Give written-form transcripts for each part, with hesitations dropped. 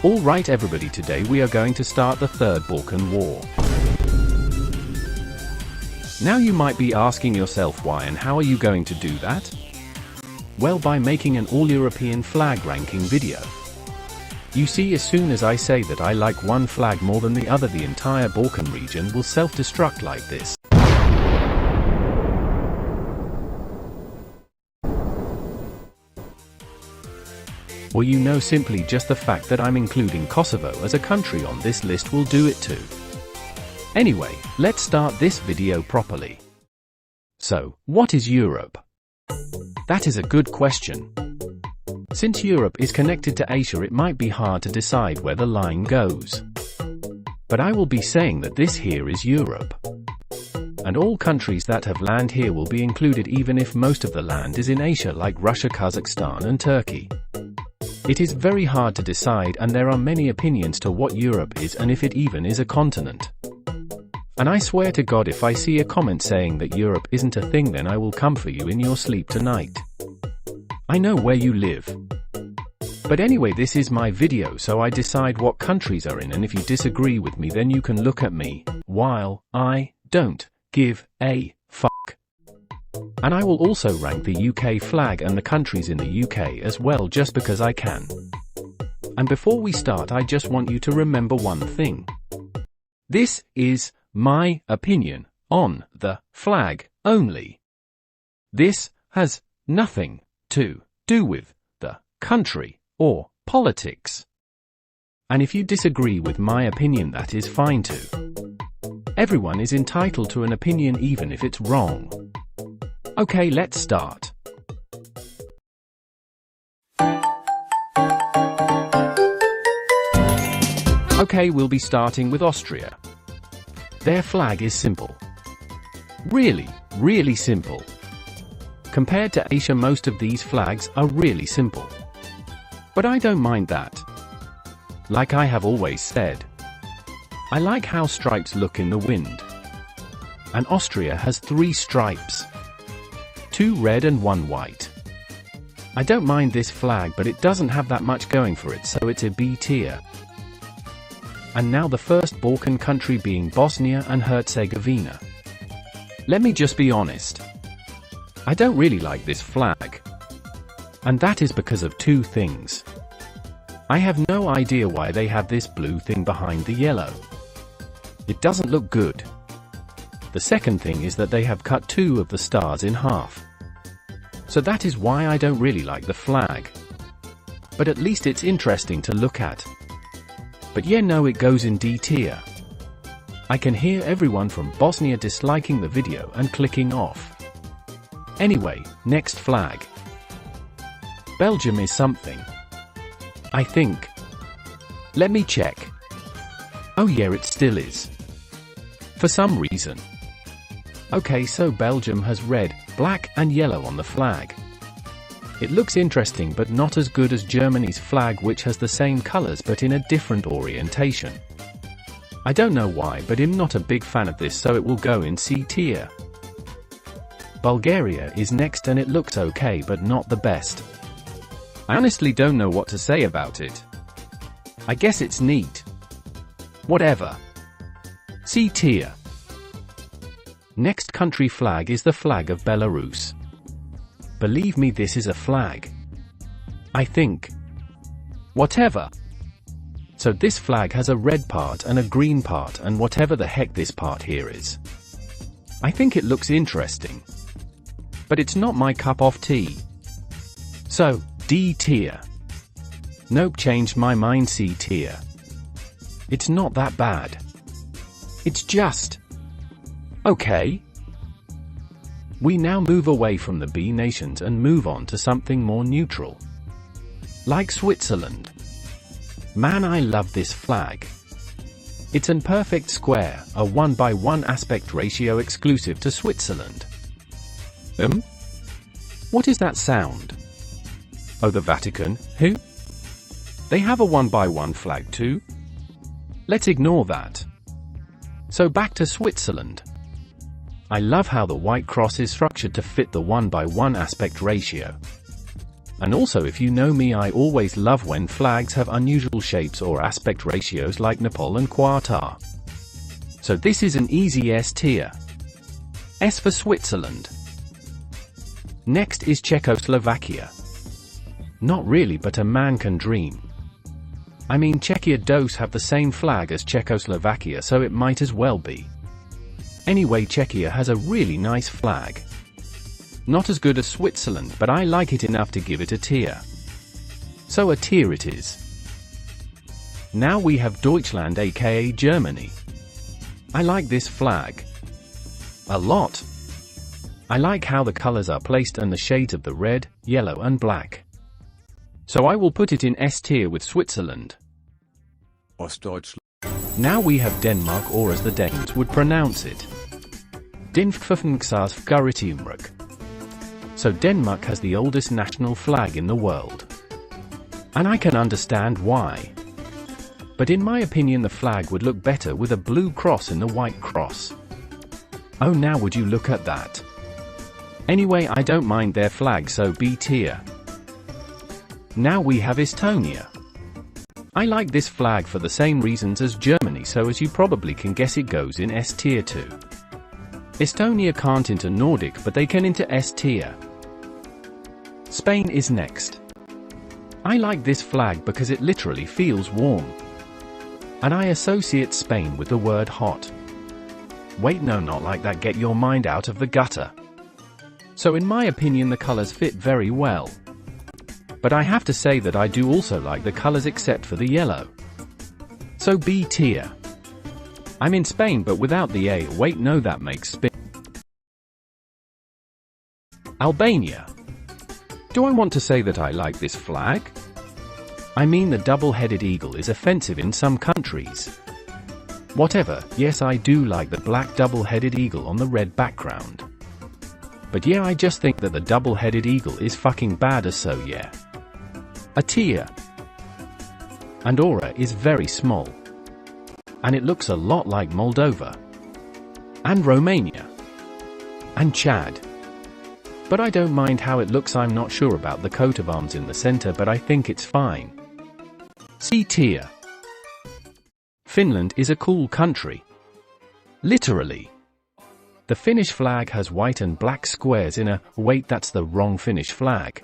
Alright everybody, today we are going to start the Third Balkan War. Now you might be asking yourself why and how are you going to do that? Well, by making an all-European flag ranking video. You see, as soon as I say that I like one flag more than the other, the entire Balkan region will self-destruct like this. Or you know, simply just the fact that I'm including Kosovo as a country on this list will do it too. Anyway, let's start this video properly. So, what is Europe? That is a good question. Since Europe is connected to Asia, it might be hard to decide where the line goes. But I will be saying that this here is Europe. And all countries that have land here will be included, even if most of the land is in Asia like Russia, Kazakhstan and Turkey. It is very hard to decide, and there are many opinions to what Europe is and if it even is a continent. And I swear to God, if I see a comment saying that Europe isn't a thing, then I will come for you in your sleep tonight. I know where you live. But anyway, this is my video, so I decide what countries are in, and if you disagree with me, then you can look at me, while I don't give a fuck. And I will also rank the UK flag and the countries in the UK as well, just because I can. And before we start, I just want you to remember one thing. This is my opinion on the flag only. This has nothing to do with the country or politics. And if you disagree with my opinion, that is fine too. Everyone is entitled to an opinion, even if it's wrong. Okay, let's start. Okay, we'll be starting with Austria. Their flag is simple. Really, really simple. Compared to Asia, most of these flags are really simple. But I don't mind that. Like I have always said, I like how stripes look in the wind. And Austria has 3 stripes. 2 red and 1 white. I don't mind this flag, but it doesn't have that much going for it, so it's a B tier. And now the first Balkan country, being Bosnia and Herzegovina. Let me just be honest. I don't really like this flag. And that is because of 2 things. I have no idea why they have this blue thing behind the yellow. It doesn't look good. The second thing is that they have cut 2 of the stars in half. So that is why I don't really like the flag. But at least it's interesting to look at. But yeah, no, it goes in D tier. I can hear everyone from Bosnia disliking the video and clicking off. Anyway, next flag. Belgium is something. I think. Let me check. Oh yeah, it still is. For some reason. Okay, so Belgium has red, black and yellow on the flag. It looks interesting, but not as good as Germany's flag, which has the same colors but in a different orientation. I don't know why, but I'm not a big fan of this, so it will go in C tier. Bulgaria is next, and it looks okay, but not the best. I honestly don't know what to say about it. I guess it's neat. Whatever. C tier. Next country flag is the flag of Belarus. Believe me, this is a flag. I think. Whatever. So this flag has a red part and a green part, and whatever the heck this part here is. I think it looks interesting. But it's not my cup of tea. So, D tier. Nope, changed my mind, C tier. It's not that bad. It's just okay. We now move away from the B nations and move on to something more neutral. Like Switzerland. Man, I love this flag. It's an perfect square, a 1:1 aspect ratio exclusive to Switzerland. What is that sound? Oh, the Vatican, who? They have a 1:1 flag too? Let's ignore that. So back to Switzerland. I love how the white cross is structured to fit the 1:1 aspect ratio. And also, if you know me, I always love when flags have unusual shapes or aspect ratios like Nepal and Qatar. So this is an easy S tier. S for Switzerland. Next is Czechoslovakia. Not really, but a man can dream. I mean, Czechia does have the same flag as Czechoslovakia, so it might as well be. Anyway, Czechia has a really nice flag. Not as good as Switzerland, but I like it enough to give it a tier. So a tier it is. Now we have Deutschland, aka Germany. I like this flag a lot. I like how the colors are placed and the shades of the red, yellow and black. So I will put it in S tier with Switzerland. Ostdeutschland. Now we have Denmark, or as the Danes would pronounce it, Dinfkfafnksasfguritiumruk. So Denmark has the oldest national flag in the world. And I can understand why. But in my opinion, the flag would look better with a blue cross in the white cross. Oh, now would you look at that? Anyway, I don't mind their flag, so B tier. Now we have Estonia. I like this flag for the same reasons as Germany, so as you probably can guess, it goes in S tier too. Estonia can't into Nordic, but they can into S tier. Spain is next. I like this flag because it literally feels warm. And I associate Spain with the word hot. Wait, no, not like that, get your mind out of the gutter. So in my opinion, the colors fit very well. But I have to say that I do also like the colors except for the yellow. So B tier. I'm in Spain, but without the A. Wait, no, that makes Spain. Albania. Do I want to say that I like this flag? I mean, the double-headed eagle is offensive in some countries. Whatever, yes, I do like the black double-headed eagle on the red background. But yeah, I just think that the double-headed eagle is fucking bad, so yeah. A tier. Andorra is very small. And it looks a lot like Moldova. And Romania. And Chad. But I don't mind how it looks. I'm not sure about the coat of arms in the center, but I think it's fine. C tier. Finland is a cool country. Literally. The Finnish flag has white and black squares in a... Wait, that's the wrong Finnish flag.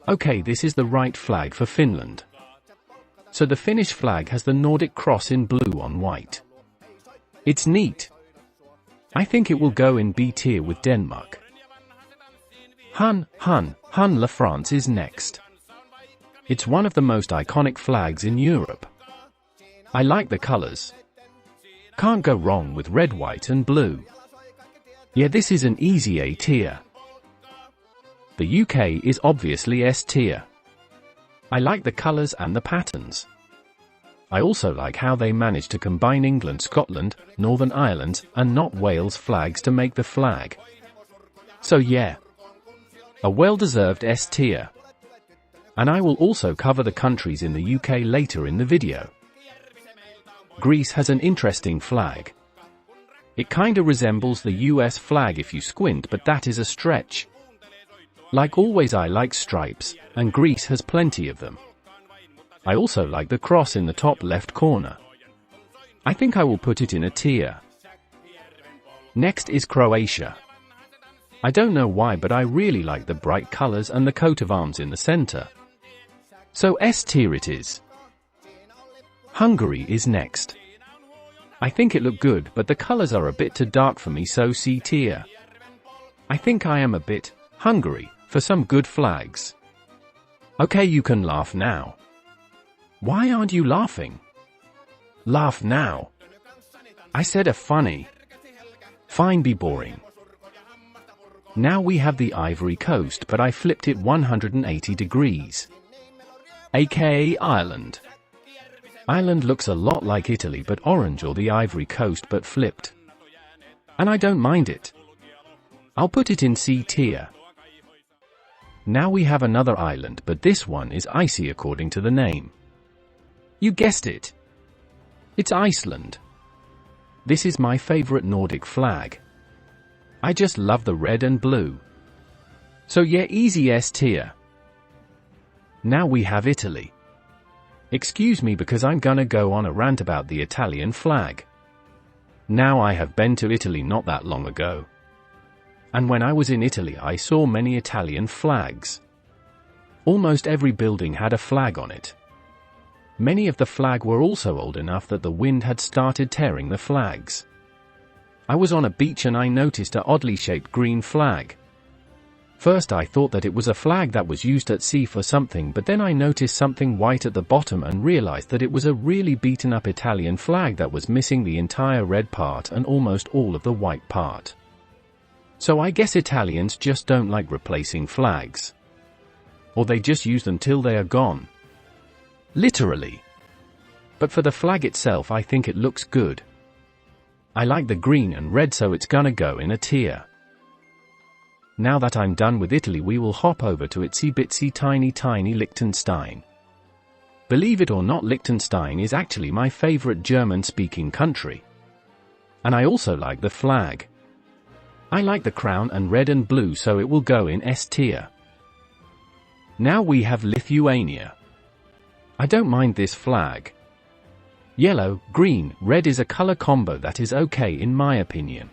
Okay, this is the right flag for Finland. So the Finnish flag has the Nordic cross in blue on white. It's neat. I think it will go in B tier with Denmark. Hun la France is next. It's one of the most iconic flags in Europe. I like the colors. Can't go wrong with red, white and blue. Yeah, this is an easy A tier. The UK is obviously S tier. I like the colors and the patterns. I also like how they managed to combine England, Scotland, Northern Ireland, and not Wales flags to make the flag. So yeah. A well-deserved S tier. And I will also cover the countries in the UK later in the video. Greece has an interesting flag. It kinda resembles the US flag if you squint, but that is a stretch. Like always, I like stripes, and Greece has plenty of them. I also like the cross in the top left corner. I think I will put it in a tier. Next is Croatia. I don't know why, but I really like the bright colors and the coat of arms in the center. So S tier it is. Hungary is next. I think it looked good, but the colors are a bit too dark for me, so C tier. I think I am a bit hungry for some good flags. Okay, you can laugh now. Why aren't you laughing? Laugh now. I said a funny. Fine, be boring. Now we have the Ivory Coast, but I flipped it 180 degrees. AKA Ireland. Ireland looks a lot like Italy, but orange, or the Ivory Coast but flipped. And I don't mind it. I'll put it in C tier. Now we have another island, but this one is icy according to the name. You guessed it. It's Iceland. This is my favorite Nordic flag. I just love the red and blue. So yeah, easy S tier. Now we have Italy. Excuse me because I'm gonna go on a rant about the Italian flag. Now I have been to Italy not that long ago. And when I was in Italy I saw many Italian flags. Almost every building had a flag on it. Many of the flag were also old enough that the wind had started tearing the flags. I was on a beach and I noticed a oddly shaped green flag. First I thought that it was a flag that was used at sea for something, but then I noticed something white at the bottom and realized that it was a really beaten up Italian flag that was missing the entire red part and almost all of the white part. So I guess Italians just don't like replacing flags. Or they just use them till they are gone. Literally. But for the flag itself I think it looks good. I like the green and red, so it's gonna go in a tier. Now that I'm done with Italy we will hop over to itsy bitsy tiny Liechtenstein. Believe it or not, Liechtenstein is actually my favorite German-speaking country. And I also like the flag. I like the crown and red and blue, so it will go in S tier. Now we have Lithuania. I don't mind this flag. Yellow, green, red is a color combo that is okay in my opinion.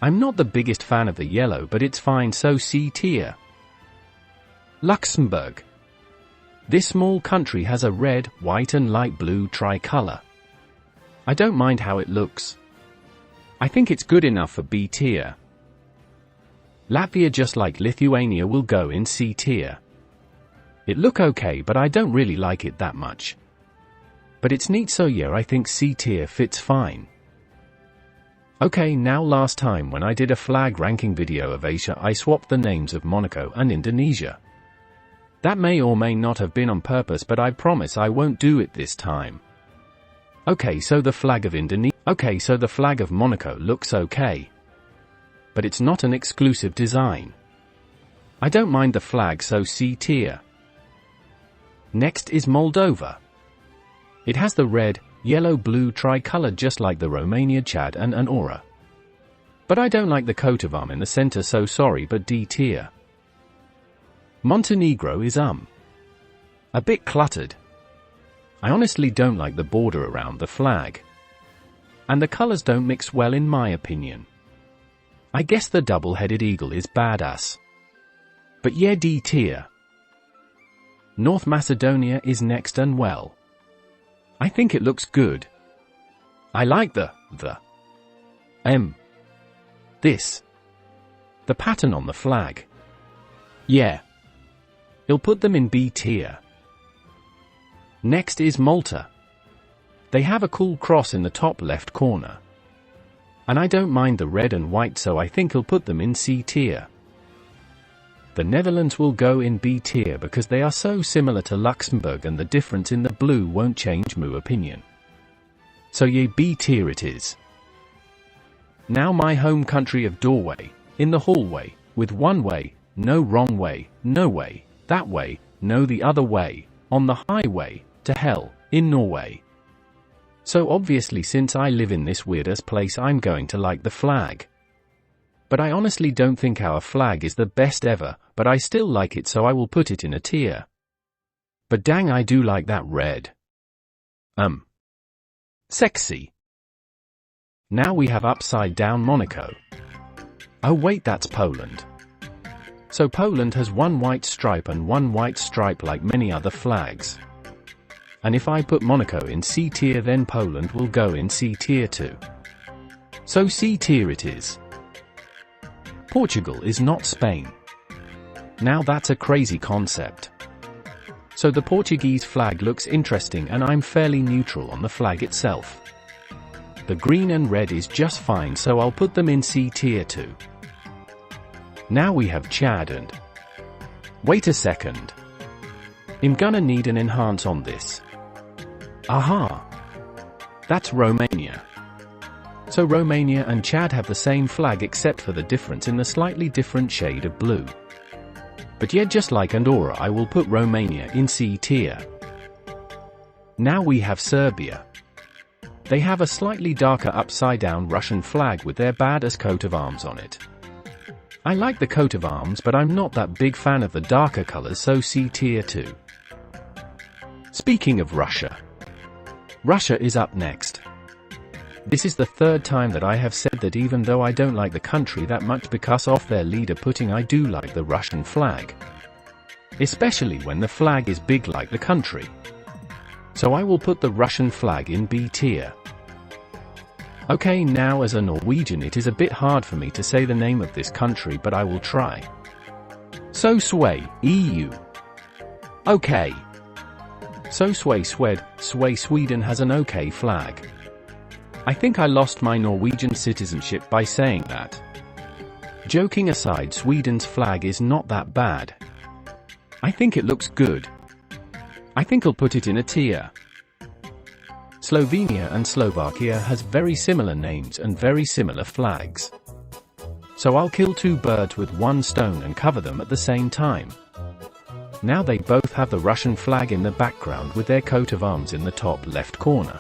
I'm not the biggest fan of the yellow, but it's fine, so C tier. Luxembourg. This small country has a red, white and light blue tricolor. I don't mind how it looks. I think it's good enough for B tier. Latvia, just like Lithuania, will go in C tier. It look okay, but I don't really like it that much. But it's neat, so yeah, I think C tier fits fine. Okay, now last time when I did a flag ranking video of Asia I swapped the names of Monaco and Indonesia. That may or may not have been on purpose, but I promise I won't do it this time. Okay, so the flag of Monaco looks okay. But it's not an exclusive design. I don't mind the flag, so C tier. Next is Moldova. It has the red, yellow, blue tricolor just like the Romania, Chad and Andorra. But I don't like the coat of arms in the center, so sorry, but D tier. Montenegro is a bit cluttered. I honestly don't like the border around the flag. And the colors don't mix well in my opinion. I guess the double-headed eagle is badass. But yeah, D tier. North Macedonia is next, and well, I think it looks good. I like the pattern on the flag. Yeah. I'll put them in B tier. Next is Malta. They have a cool cross in the top left corner. And I don't mind the red and white, so I think I'll put them in C tier. The Netherlands will go in B tier because they are so similar to Luxembourg and the difference in the blue won't change my opinion. So yeah, B tier it is. Now my home country of Norway, in the hallway, with one way, no wrong way, no way, that way, no the other way, on the highway, to hell, in Norway. So obviously since I live in this weird-ass place I'm going to like the flag. But I honestly don't think our flag is the best ever, but I still like it, so I will put it in a tier. But dang, I do like that red. Sexy. Now we have upside down Monaco. Oh wait, that's Poland. So Poland has one white stripe and one white stripe like many other flags. And if I put Monaco in C tier, then Poland will go in C tier too. So C tier it is. Portugal is not Spain. Now that's a crazy concept. So the Portuguese flag looks interesting and I'm fairly neutral on the flag itself. The green and red is just fine, so I'll put them in C tier too. Now we have Chad and... Wait a second. I'm gonna need an enhance on this. Aha! That's Romania. So Romania and Chad have the same flag except for the difference in the slightly different shade of blue. But yet, just like Andorra, I will put Romania in C tier. Now we have Serbia. They have a slightly darker upside down Russian flag with their badass coat of arms on it. I like the coat of arms, but I'm not that big fan of the darker colors, so C tier 2. Speaking of Russia. Russia is up next. This is the third time that I have said that even though I don't like the country that much because of their leader Putin, I do like the Russian flag. Especially when the flag is big like the country. So I will put the Russian flag in B tier. Okay, now as a Norwegian it is a bit hard for me to say the name of this country, but I will try. So Sway, EU. Okay. So Sweden has an okay flag. I think I lost my Norwegian citizenship by saying that. Joking aside, Sweden's flag is not that bad. I think it looks good. I think I'll put it in a tier. Slovenia and Slovakia has very similar names and very similar flags. So I'll kill two birds with one stone and cover them at the same time. Now they both have the Russian flag in the background with their coat of arms in the top left corner.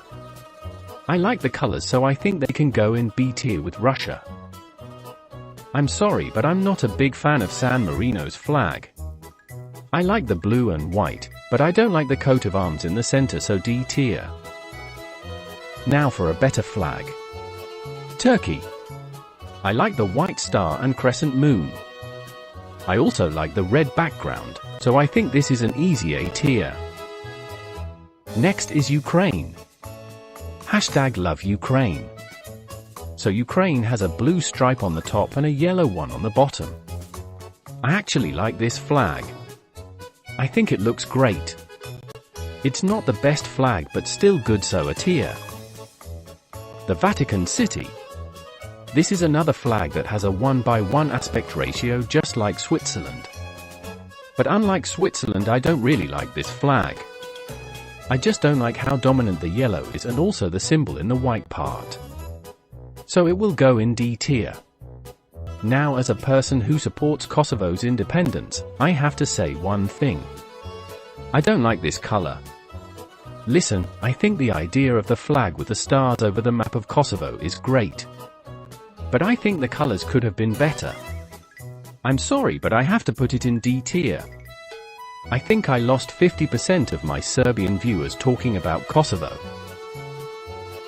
I like the colors, so I think they can go in B tier with Russia. I'm sorry, but I'm not a big fan of San Marino's flag. I like the blue and white, but I don't like the coat of arms in the center, so D tier. Now for a better flag. Turkey. I like the white star and crescent moon. I also like the red background, so I think this is an easy A tier. Next is Ukraine. Hashtag love Ukraine. So Ukraine has a blue stripe on the top and a yellow one on the bottom. I actually like this flag. I think it looks great. It's not the best flag, but still good, so a tier. The Vatican City. This is another flag that has a 1:1 aspect ratio just like Switzerland. But unlike Switzerland, I don't really like this flag. I just don't like how dominant the yellow is and also the symbol in the white part. So it will go in D tier. Now, as a person who supports Kosovo's independence, I have to say one thing. I don't like this color. Listen, I think the idea of the flag with the stars over the map of Kosovo is great. But I think the colors could have been better. I'm sorry, but I have to put it in D tier. I think I lost 50% of my Serbian viewers talking about Kosovo.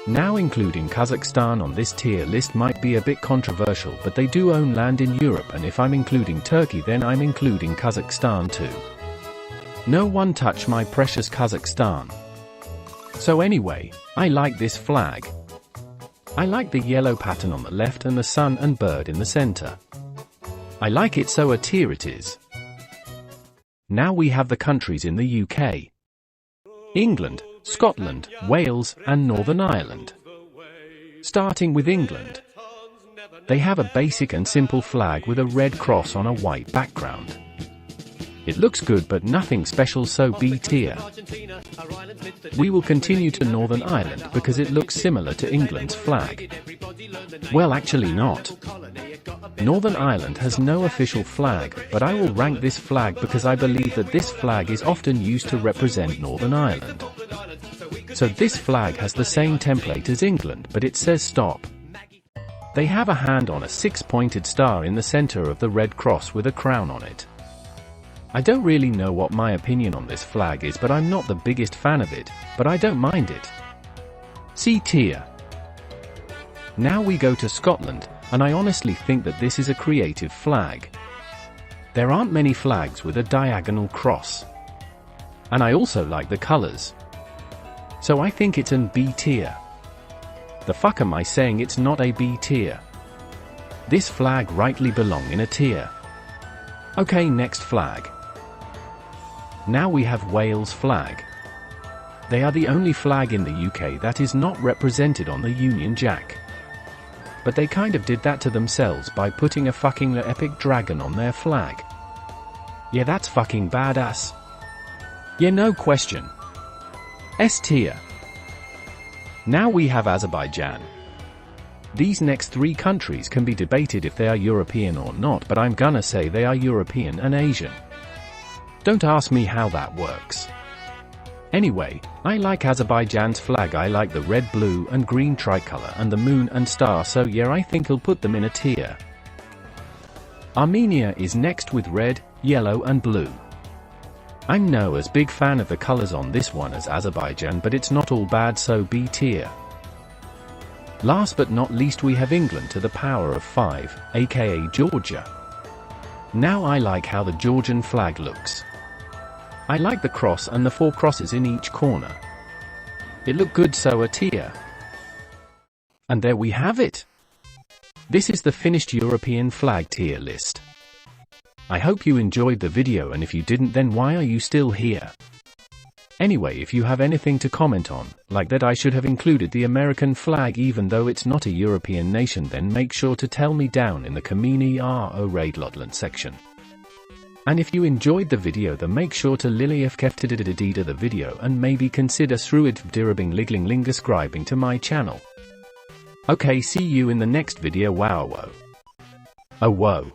Now including Kazakhstan on this tier list might be a bit controversial, but they do own land in Europe, and if I'm including Turkey, then I'm including Kazakhstan too. No one touch my precious Kazakhstan. So anyway, I like this flag. I like the yellow pattern on the left and the sun and bird in the center. I like it, so a tier it is. Now we have the countries in the UK. England, Scotland, Wales, and Northern Ireland. Starting with England. They have a basic and simple flag with a red cross on a white background. It looks good, but nothing special, so B tier. We will continue to Northern Ireland because it looks similar to England's flag. Well, actually not. Northern Ireland has no official flag, but I will rank this flag because I believe that this flag is often used to represent Northern Ireland. So this flag has the same template as England, but it says stop. They have a hand on a 6-pointed star in the center of the red cross with a crown on it. I don't really know what my opinion on this flag is, but I'm not the biggest fan of it, but I don't mind it. C tier. Now we go to Scotland, and I honestly think that this is a creative flag. There aren't many flags with a diagonal cross. And I also like the colors. So I think it's an B tier. The fuck am I saying it's not a B tier? This flag rightly belong in a tier. Okay, next flag. Now we have Wales flag. They are the only flag in the UK that is not represented on the Union Jack. But they kind of did that to themselves by putting a fucking epic dragon on their flag. Yeah, that's fucking badass. Yeah, no question. S tier. Now we have Azerbaijan. These next three countries can be debated if they are European or not, but I'm gonna say they are European and Asian. Don't ask me how that works. Anyway, I like Azerbaijan's flag. I like the red, blue, and green tricolor and the moon and star, so yeah, I think I'll put them in a tier. Armenia is next with red, yellow and blue. I'm no as big fan of the colors on this one as Azerbaijan, but it's not all bad, so B tier. Last but not least we have England to the power of 5, aka Georgia. Now I like how the Georgian flag looks. I like the cross and the 4 crosses in each corner. It looked good, so a tier. And there we have it. This is the finished European flag tier list. I hope you enjoyed the video, and if you didn't, then why are you still here? Anyway, if you have anything to comment on, like that I should have included the American flag even though it's not a European nation, then make sure to tell me down in the Kamini RO Raidlodland section. And if you enjoyed the video, then make sure to liliefkeftidididida the video and maybe consider thruidvdirabing ligling subscribing to my channel. Okay, see you in the next video. Wow. Oh whoa.